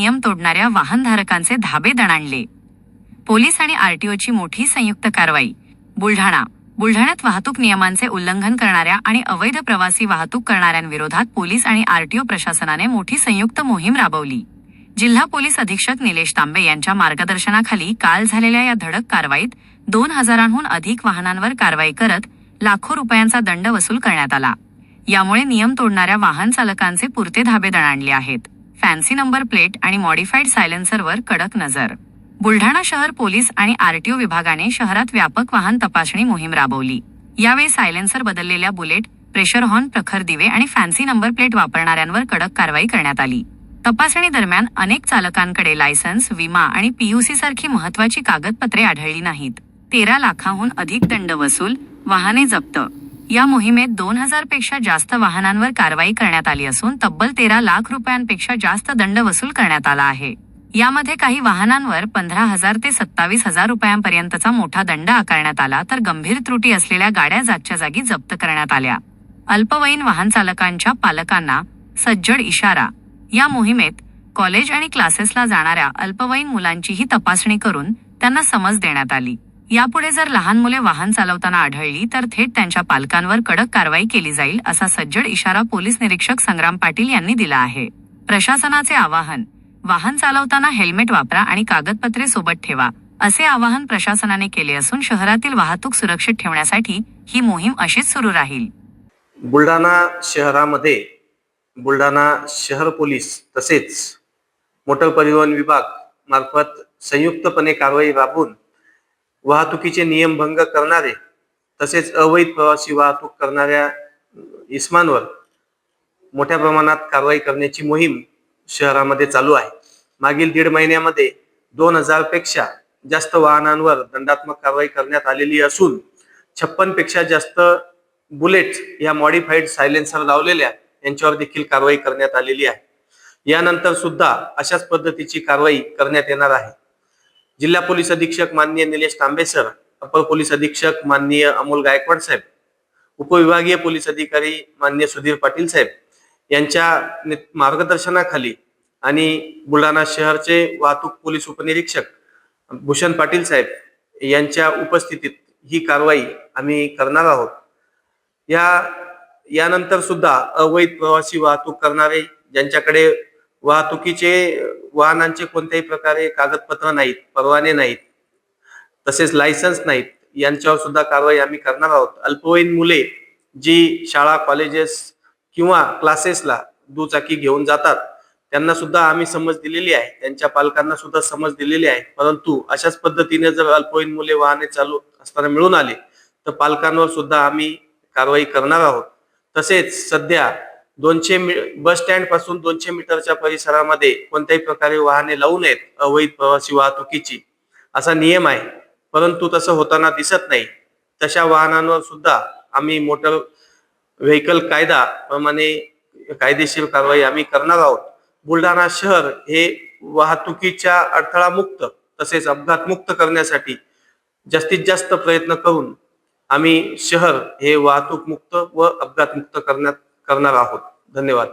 नियम तोडणाऱ्या वाहनधारकांचे धाबे दणाणले. पोलीस आणि आरटीओची मोठी संयुक्त कारवाई. बुलढाण्यात वाहतूक नियमांचे उल्लंघन करणाऱ्या आणि अवैध प्रवासी वाहतूक करणाऱ्यांविरोधात पोलीस आणि आरटीओ प्रशासनाने मोठी संयुक्त मोहीम राबवली. जिल्हा पोलीस अधीक्षक निलेश तांबे यांच्या मार्गदर्शनाखाली काल झालेल्या या धडक कारवाईत 2000हून अधिक वाहनांवर कारवाई करत लाखो रुपयांचा दंड वसूल करण्यात आला. यामुळे नियम तोडणाऱ्या वाहन चालकांचे पुरते धाबे दणाणले आहेत. फॅन्सी नंबर प्लेट आणि मॉडिफाईड सायलेन्सरवर कडक नजर. बुलढाणा शहर पोलीस आणि आरटीओ विभागाने शहरात व्यापक वाहन तपासणी मोहीम राबवली. यावेळी सायलेन्सर बदललेल्या बुलेट, प्रेशर हॉर्न, प्रखर दिवे आणि फॅन्सी नंबर प्लेट वापरणाऱ्यांवर कडक कारवाई करण्यात आली. तपासणी दरम्यान अनेक चालकांकडे लायसन्स, विमा आणि पीयूसी सारखी महत्त्वाची कागदपत्रे आढळली नाहीत. 13 लाखांहून अधिक दंड वसूल, वाहने जप्त. या मोहिमेत 2000 पेक्षा जास्त वाहनांवर कारवाई करण्यात आली असून तब्बल 13 लाख रुपयांपेक्षा जास्त दंड वसूल करण्यात आला आहे. यामध्ये काही वाहनांवर 15,000 ते 27,000 रुपयांपर्यंतचा मोठा दंड आकारण्यात आला, तर गंभीर त्रुटी असलेल्या गाड्या जागच्या जागी जप्त करण्यात आल्या. अल्पवयीन वाहन चालकांच्या पालकांना सज्जड इशारा. या मोहिमेत कॉलेज आणि क्लासेसला जाणाऱ्या अल्पवयीन मुलांचीही तपासणी करून त्यांना समज देण्यात आली. यापुढे जर लहान मुले वाहन चालवताना आढळली तर थेट त्यांच्या पालकांवर कडक कारवाई केली जाईल, असा सज्जड इशारा पोलीस निरीक्षक संग्राम पाटील यांनी दिला आहे. प्रशासनाचे आवाहन. वाहन चालवताना हेल्मेट वापरा आणि कागदपत्रे सोबत ठेवा, असे आवाहन प्रशासनाने केले असून शहरातील वाहतूक सुरक्षित ठेवण्यासाठी ही मोहीम अशीच सुरू राहील. बुलढाणा शहरामध्ये बुलढाणा शहर पोलीस तसेच मोटर परिवहन विभाग मार्फत संयुक्तपणे कारवाई राबवून वाहतुकीचे नियमभंग करणारे तसेच अवैध प्रवासी वाहतूक करणाऱ्या इस्मांवर मोठ्या प्रमाणात कारवाई करण्याची मोहीम शहरामध्ये चालू आहे. मागील 1.5 महिन्यामध्ये 2000 पेक्षा जास्त वाहनांवर दंडात्मक कारवाई करण्यात आलेली असून 56 पेक्षा जास्त बुलेट या मॉडिफाईड सायलेन्सर लावलेल्या यांच्यावर देखील कारवाई करण्यात आलेली आहे. यानंतर सुद्धा अशाच पद्धतीची कारवाई करण्यात येणार आहे. जिल्हा पोलीस अधीक्षक माननीय निलेश तांबे सर, अपर पोलीस अधीक्षक माननीय अमोल गायकवाड साहेब, उपविभागीय पोलीस अधिकारी माननीय सुधीर पाटील साहेब यांच्या मार्गदर्शनाखाली आणि बुलढाणा शहरचे वाहतूक पोलीस उपनिरीक्षक भूषण पाटील साहेब यांच्या उपस्थितीत ही कारवाई आम्ही करणार आहोत. यानंतर सुद्धा अवैध प्रवासी वाहतूक करणारे, ज्यांच्याकडे वाहतुकीचे वाहनांचे कोणत्याही प्रकारे कागदपत्र नाहीत, परवाने नाहीत, तसेच लायसन्स नाहीत, यांच्यावर सुद्धा कारवाई आम्ही करणार आहोत. अल्पवयीन मुले जी शाळा, कॉलेजेस किंवा क्लासेसला दुचाकी घेऊन जातात त्यांना सुद्धा आम्ही समज दिलेली आहे, त्यांच्या पालकांना सुद्धा समज दिलेली आहे. परंतु अशाच पद्धतीने जर अल्पवयीन मुले वाहने चालू असताना मिळून आले तर पालकांवर सुद्धा आम्ही कारवाई करणार आहोत. तसेच सध्या 200 बस स्टँड पासून 200 मीटरच्या परिसरामध्ये कोणत्याही प्रकारे वाहने लावू नयेत अवैध प्रवासी वाहतुकीची, असा नियम आहे. परंतु तसं होताना दिसत नाही. तशा वाहनांवर सुद्धा आम्ही मोटर व्हेकल कायदा प्रमाणे कायदेशीर कारवाई आम्ही करणार आहोत. बुलढाणा शहर हे वाहतुकीच्या अडथळा मुक्त तसेच अपघात मुक्त करण्यासाठी जास्तीत जास्त प्रयत्न करून आम्ही शहर हे वाहतूक मुक्त व अपघात मुक्त करणार आहोत. धन्यवाद.